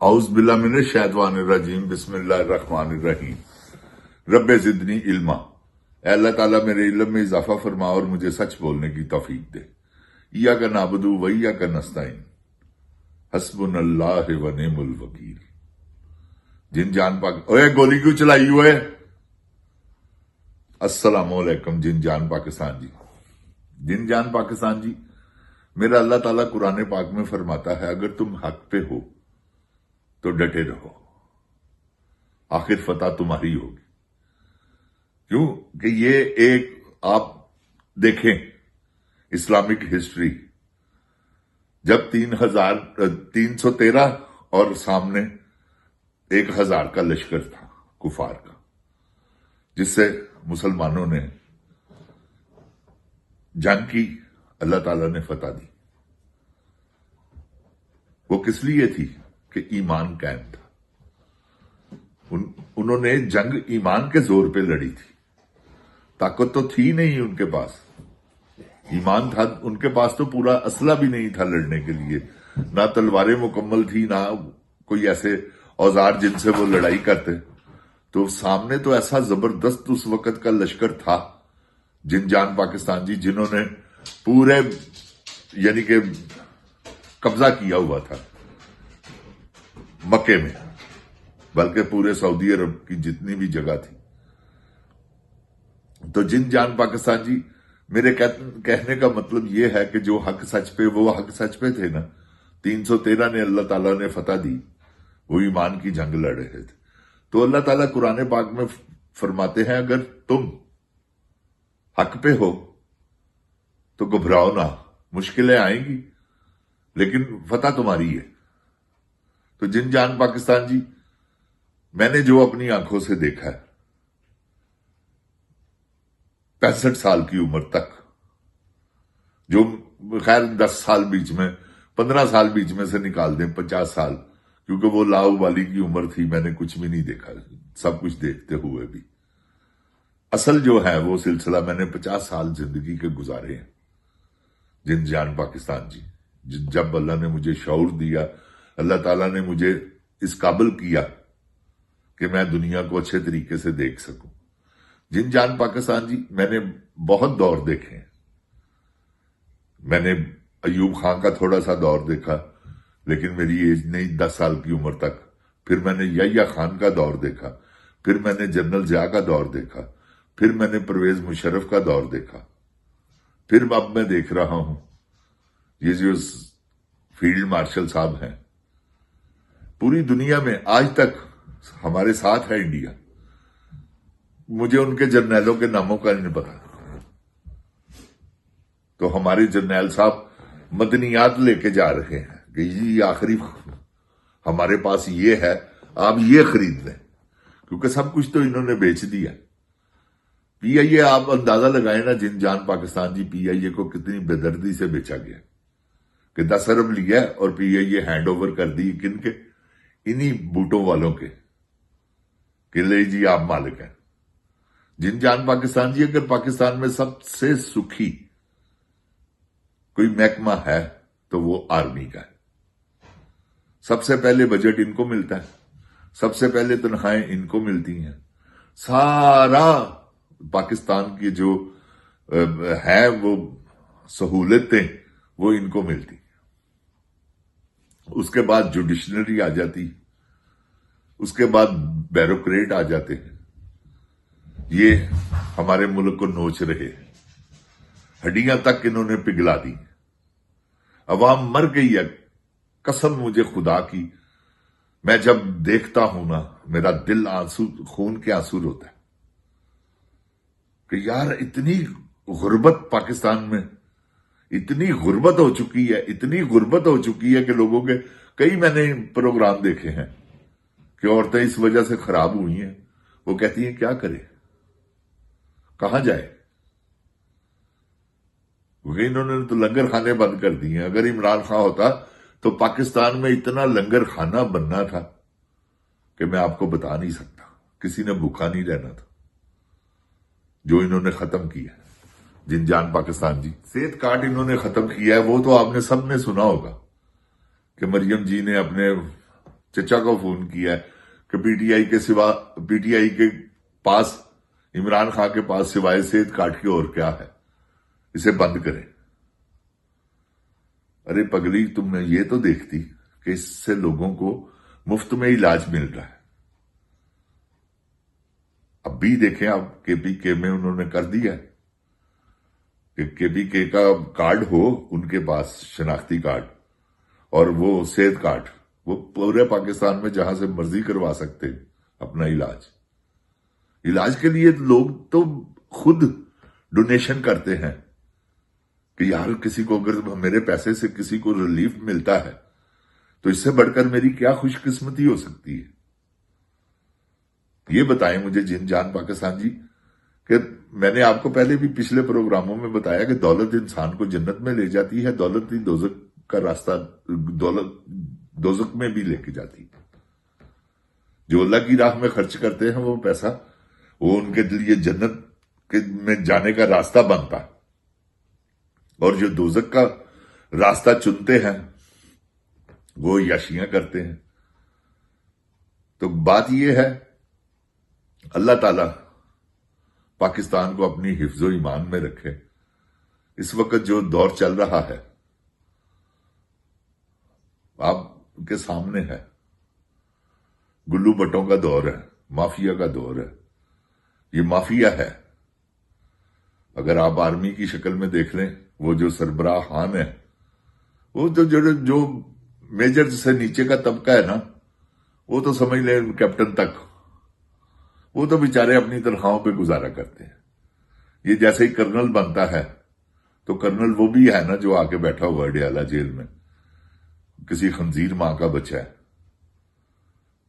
اعوذ باللہ من الشیطان الرجیم بسم اللہ الرحمن الرحیم رب زدنی علما۔ اے اللہ تعالیٰ میرے علم میں اضافہ فرما اور مجھے سچ بولنے کی توفیق دے۔ ایاک نعبد و ایاک نستعین حسبنا اللہ و نعم الوکیل۔ جن جان پاک اوے گولی کیوں چلائی ہوئے؟ السلام علیکم جن جان پاکستان جی۔ جن جان پاکستان جی، میرا اللہ تعالیٰ قرآن پاک میں فرماتا ہے اگر تم حق پہ ہو تو ڈٹے رہو، آخر فتح تمہاری ہوگی۔ کیوں کہ یہ ایک آپ دیکھیں اسلامک ہسٹری، جب 313 اور سامنے 1000 کا لشکر تھا کفار کا، جس سے مسلمانوں نے جنگ کی، اللہ تعالیٰ نے فتح دی۔ وہ کس لیے تھی کہ ایمان قائم تھا۔ انہوں نے جنگ ایمان کے زور پہ لڑی تھی، طاقت تو تھی نہیں ان کے پاس، ایمان تھا ان کے پاس، تو پورا اسلحہ بھی نہیں تھا لڑنے کے لیے، نہ تلواریں مکمل تھی، نہ کوئی ایسے اوزار جن سے وہ لڑائی کرتے۔ تو سامنے تو ایسا زبردست اس وقت کا لشکر تھا جن جان پاکستان جی، جنہوں نے پورے یعنی کہ قبضہ کیا ہوا تھا مکے میں، بلکہ پورے سعودی عرب کی جتنی بھی جگہ تھی۔ تو جن جان پاکستان جی، میرے کہنے کا مطلب یہ ہے کہ جو حق سچ پہ، وہ حق سچ پہ تھے نا۔ 313 نے اللہ تعالیٰ نے فتح دی، وہ ایمان کی جنگ لڑ رہے تھے۔ تو اللہ تعالیٰ قرآن پاک میں فرماتے ہیں اگر تم حق پہ ہو تو گھبراؤ نہ، مشکلیں آئیں گی لیکن فتح تمہاری ہے۔ تو جن جان پاکستان جی، میں نے جو اپنی آنکھوں سے دیکھا ہے 65 سال کی عمر تک، جو خیر 10 سال بیچ میں، 15 سال بیچ میں سے نکال دیں، 50 سال، کیونکہ وہ لاؤ والی کی عمر تھی، میں نے کچھ بھی نہیں دیکھا سب کچھ دیکھتے ہوئے بھی۔ اصل جو ہے وہ سلسلہ میں نے 50 سال زندگی کے گزارے ہیں جن جان پاکستان جی۔ جب اللہ نے مجھے شعور دیا، اللہ تعالیٰ نے مجھے اس قابل کیا کہ میں دنیا کو اچھے طریقے سے دیکھ سکوں۔ جن جان پاکستان جی، میں نے بہت دور دیکھے ہیں۔ میں نے ایوب خان کا تھوڑا سا دور دیکھا، لیکن میری ایج نہیں 10 سال کی عمر تک۔ پھر میں نے یحییٰ خان کا دور دیکھا، پھر میں نے جنرل ضیاء کا دور دیکھا، پھر میں نے پرویز مشرف کا دور دیکھا، پھر اب میں دیکھ رہا ہوں یہ جو فیلڈ مارشل صاحب ہیں، پوری دنیا میں آج تک ہمارے ساتھ ہے انڈیا، مجھے ان کے جرنیلوں کے ناموں کا نہیں پتا۔ تو ہمارے جرنیل صاحب مدنیات لے کے جا رہے ہیں کہ یہ آخری ہمارے پاس یہ ہے، آپ یہ خرید لیں، کیونکہ سب کچھ تو انہوں نے بیچ دیا۔ پی آئی اے آپ اندازہ لگائیں نا جن جان پاکستان جی، پی آئی اے کو کتنی بے دردی سے بیچا گیا کہ 10 ارب لیا اور پی آئی اے ہینڈ اوور کر دی کن کے؟ انہی بوٹوں والوں کے، کہ لے جی آپ مالک ہیں۔ جن جان پاکستان جی، اگر پاکستان میں سب سے سکھی کوئی محکمہ ہے تو وہ آرمی کا ہے۔ سب سے پہلے بجٹ ان کو ملتا ہے، سب سے پہلے تنخواہیں ان کو ملتی ہیں، سارا پاکستان کی جو ہے وہ سہولتیں وہ ان کو ملتی۔ اس کے بعد جوڈیشنری آ جاتی، اس کے بعد بیوروکریٹ آ جاتے ہیں۔ یہ ہمارے ملک کو نوچ رہے ہیں، ہڈیاں تک انہوں نے پگھلا دی، عوام مر گئی ہے۔ قسم مجھے خدا کی، میں جب دیکھتا ہوں نا میرا دل خون کے آنسو روتا ہے کہ یار اتنی غربت پاکستان میں، اتنی غربت ہو چکی ہے، اتنی غربت ہو چکی ہے کہ لوگوں کے کئی میں نے پروگرام دیکھے ہیں کہ عورتیں اس وجہ سے خراب ہوئی ہیں، وہ کہتی ہیں کیا کرے، کہاں جائے، کیونکہ انہوں نے تو لنگر خانے بند کر دیے ہیں۔ اگر عمران خان ہوتا تو پاکستان میں اتنا لنگر خانہ بننا تھا کہ میں آپ کو بتا نہیں سکتا، کسی نے بھوکا نہیں رہنا تھا، جو انہوں نے ختم کیا۔ جن جان پاکستان جی، صحت کارڈ انہوں نے ختم کیا ہے، وہ تو آپ نے سب نے سنا ہوگا کہ مریم جی نے اپنے چچا کو فون کیا ہے کہ پی ٹی آئی کے پاس، عمران خان کے پاس سوائے صحت کارڈ کے اور کیا ہے، اسے بند کریں۔ ارے پگلی، تم نے یہ تو دیکھتی کہ اس سے لوگوں کو مفت میں علاج مل رہا ہے۔ اب بھی دیکھیں آپ، کے پی کے میں انہوں نے کر دیا ہے کہ کے پی کے کا کارڈ ہو ان کے پاس، شناختی کارڈ، اور وہ صحت کارڈ، وہ پورے پاکستان میں جہاں سے مرضی کروا سکتے ہیں اپنا علاج کے لیے لوگ تو خود ڈونیشن کرتے ہیں کہ یار کسی کو اگر میرے پیسے سے کسی کو ریلیف ملتا ہے تو اس سے بڑھ کر میری کیا خوش قسمتی ہو سکتی ہے۔ یہ بتائیں مجھے جن جان پاکستان جی کہ میں نے آپ کو پہلے بھی پچھلے پروگراموں میں بتایا کہ دولت انسان کو جنت میں لے جاتی ہے، دولت ہی دوزخ کا راستہ، دولت دوزخ میں بھی لے کے جاتی ہے۔ جو اللہ کی راہ میں خرچ کرتے ہیں وہ پیسہ، وہ ان کے لیے جنت میں جانے کا راستہ بنتا ہے، اور جو دوزخ کا راستہ چنتے ہیں وہ یاشیاں کرتے ہیں۔ تو بات یہ ہے، اللہ تعالیٰ پاکستان کو اپنی حفظ و ایمان میں رکھے۔ اس وقت جو دور چل رہا ہے آپ کے سامنے ہے، گلو بٹوں کا دور ہے، مافیا کا دور ہے۔ یہ مافیا ہے، اگر آپ آرمی کی شکل میں دیکھ لیں، وہ جو سربراہ خان ہے، وہ جو میجر سے نیچے کا طبقہ ہے نا، وہ تو سمجھ لیں کیپٹن تک، وہ تو بیچارے اپنی تنخواہوں پہ گزارا کرتے ہیں۔ یہ جیسے ہی کرنل بنتا ہے تو کرنل وہ بھی ہے نا جو آ کے بیٹھا ہوا ہے ڈیالہ جیل میں، کسی خنزیر ماں کا بچہ ہے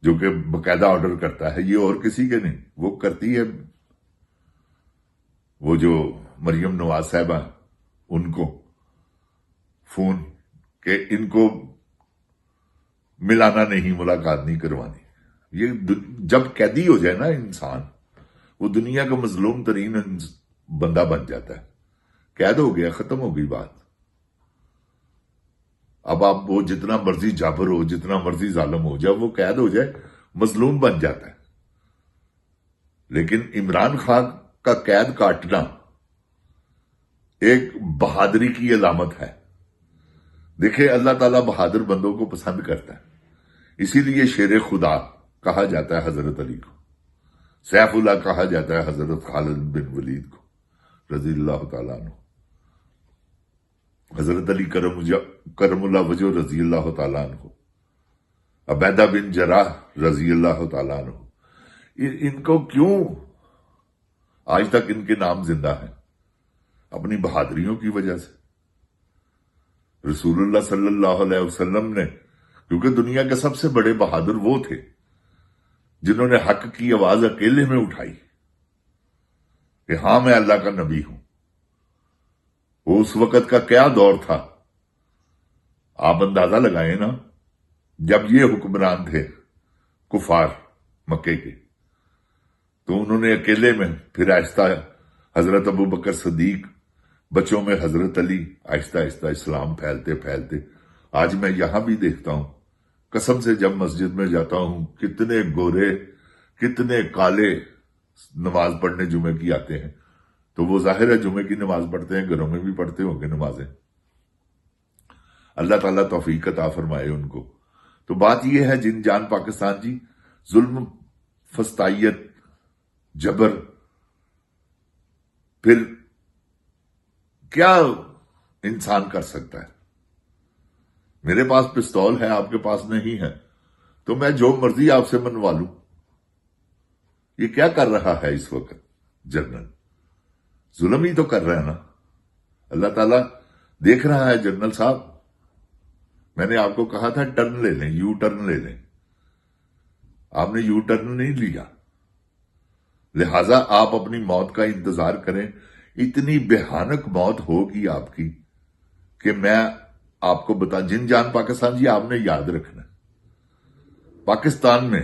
جو کہ باقاعدہ آرڈر کرتا ہے، یہ اور کسی کے نہیں، وہ کرتی ہے وہ جو مریم نواز صاحبہ ان کو فون کہ ان کو ملانا نہیں، ملاقات نہیں کروانی۔ یہ جب قیدی ہو جائے نا انسان، وہ دنیا کا مظلوم ترین بندہ بن جاتا ہے۔ قید ہو گیا، ختم ہو گئی بات۔ اب آپ وہ جتنا مرضی جابر ہو، جتنا مرضی ظالم ہو، جب وہ قید ہو جائے مظلوم بن جاتا ہے۔ لیکن عمران خان کا قید کاٹنا ایک بہادری کی علامت ہے۔ دیکھیں اللہ تعالیٰ بہادر بندوں کو پسند کرتا ہے، اسی لیے شیر خدا کہا جاتا ہے حضرت علی کو، سیف اللہ کہا جاتا ہے حضرت خالد بن ولید کو رضی اللہ تعالیٰ عنہ، حضرت علی کرم اللہ وجہ رضی اللہ تعالیٰ عنہ، عبیدہ بن جراح رضی اللہ تعالیٰ عنہ۔ ان کو کیوں آج تک ان کے نام زندہ ہیں؟ اپنی بہادریوں کی وجہ سے۔ رسول اللہ صلی اللہ علیہ وسلم نے، کیونکہ دنیا کے سب سے بڑے بہادر وہ تھے جنہوں نے حق کی آواز اکیلے میں اٹھائی کہ ہاں میں اللہ کا نبی ہوں۔ وہ اس وقت کا کیا دور تھا، آپ اندازہ لگائیں نا، جب یہ حکمران تھے کفار مکے کے، تو انہوں نے اکیلے میں، پھر آہستہ حضرت ابو بکر صدیق، بچوں میں حضرت علی، آہستہ آہستہ اسلام پھیلتے پھیلتے آج میں یہاں بھی دیکھتا ہوں، قسم سے جب مسجد میں جاتا ہوں، کتنے گورے کتنے کالے نماز پڑھنے جمعے کی آتے ہیں۔ تو وہ ظاہر ہے جمعے کی نماز پڑھتے ہیں، گھروں میں بھی پڑھتے ہوں گے نمازیں۔ اللہ تعالیٰ توفیق عطا فرمائے ان کو۔ تو بات یہ ہے جن جان پاکستان جی، ظلم، فسطائیت، جبر، پھر کیا انسان کر سکتا ہے؟ میرے پاس پستول ہے، آپ کے پاس نہیں ہے، تو میں جو مرضی آپ سے منوا لوں۔ یہ کیا کر رہا ہے اس وقت جنرل؟ ظلم ہی تو کر رہا ہے نا۔ اللہ تعالیٰ دیکھ رہا ہے جنرل صاحب، میں نے آپ کو کہا تھا ٹرن لے لیں، یو ٹرن لے لیں، آپ نے یو ٹرن نہیں لیا، لہٰذا آپ اپنی موت کا انتظار کریں۔ اتنی بھیانک موت ہوگی آپ کی کہ میں آپ کو بتا، جن جان پاکستان جی آپ نے یاد رکھنا، پاکستان میں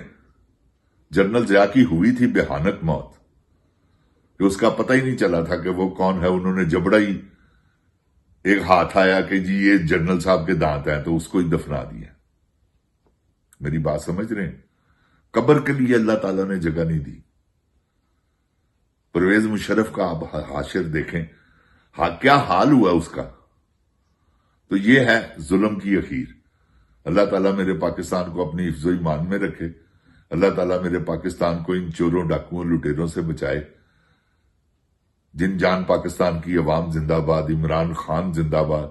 جنرل ضیاء کی ہوئی تھی بھیانک موت کہ اس کا پتہ ہی نہیں چلا تھا کہ وہ کون ہے۔ انہوں نے جبڑا ہی ایک ہاتھ آیا کہ جی یہ جنرل صاحب کے دانت ہیں، تو اس کو ہی دفنا دیا۔ میری بات سمجھ رہے ہیں؟ قبر کے لیے اللہ تعالیٰ نے جگہ نہیں دی. پرویز مشرف کا آپ حاشر دیکھیں، کیا حال ہوا اس کا. تو یہ ہے ظلم کی اخیر. اللہ تعالیٰ میرے پاکستان کو اپنی حفظ و ایمان میں رکھے. اللہ تعالیٰ میرے پاکستان کو ان چوروں، ڈاکوؤں، لٹیروں سے بچائے. جن جان پاکستان کی عوام زندہ باد. عمران خان زندہ باد.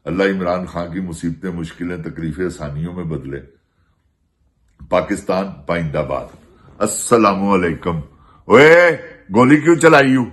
اللہ عمران خان کی مصیبتیں، مشکلیں، تکلیفیں آسانیوں میں بدلے. پاکستان پائندہ باد. السلام علیکم. اوے گولی کیوں چلائی ہوں؟